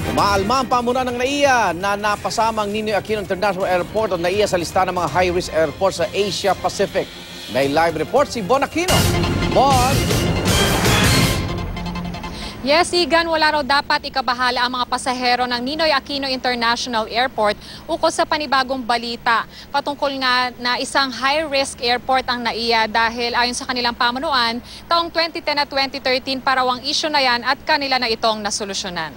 Umaalma ang pamunuan ng NAIA na napasamang Ninoy Aquino International Airport o NAIA sa lista ng mga high-risk airports sa Asia Pacific. May live report si Bon Aquino. Bon! Yes, Igan, wala raw dapat ikabahala ang mga pasahero ng Ninoy Aquino International Airport ukol sa panibagong balita. Patungkol nga na isang high-risk airport ang NAIA dahil ayon sa kanilang pamunuan, taong 2010 at 2013 parawang issue na yan at kanila na itong nasolusyonan.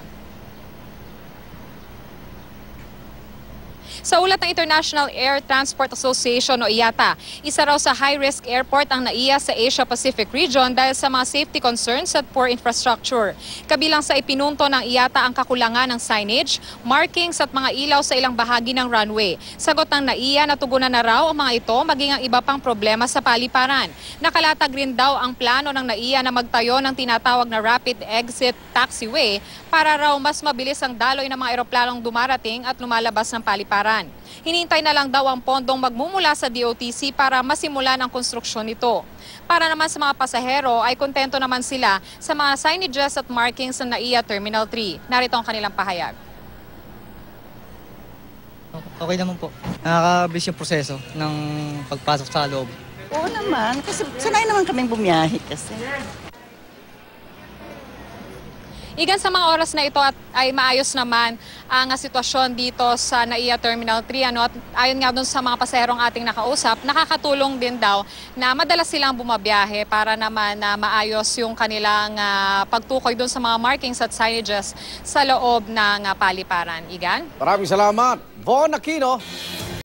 Sa ulat ng International Air Transport Association o IATA, isa raw sa high-risk airport ang NAIA sa Asia Pacific region dahil sa mga safety concerns at poor infrastructure. Kabilang sa ipinunto ng IATA ang kakulangan ng signage, markings at mga ilaw sa ilang bahagi ng runway. Sagot ng NAIA na tugunan na raw ang mga ito maging ang iba pang problema sa paliparan. Nakalatag rin daw ang plano ng NAIA na magtayo ng tinatawag na Rapid Exit Taxiway para raw mas mabilis ang daloy ng mga eroplanong dumarating at lumalabas ng paliparan. Hinintay na lang daw ang pondong magmumula sa DOTC para masimulan ang konstruksyon nito. Para naman sa mga pasahero ay kontento naman sila sa mga signages at markings ng NAIA Terminal 3. Narito ang kanilang pahayag. Okay naman po. Nakakabilis yung proseso ng pagpasok sa loob. Oo naman, kasi sanay naman kaming bumiyahe kasi. Igan, sa mga oras na ito ay maayos naman ang sitwasyon dito sa NAIA Terminal 3. At ayon nga doon sa mga pasaherong ating nakausap, nakakatulong din daw na madalas silang bumabiyahe para naman na maayos yung kanilang pagtukoy doon sa mga markings at signages sa loob ng paliparan. Igan? Maraming salamat, Bon Aquino.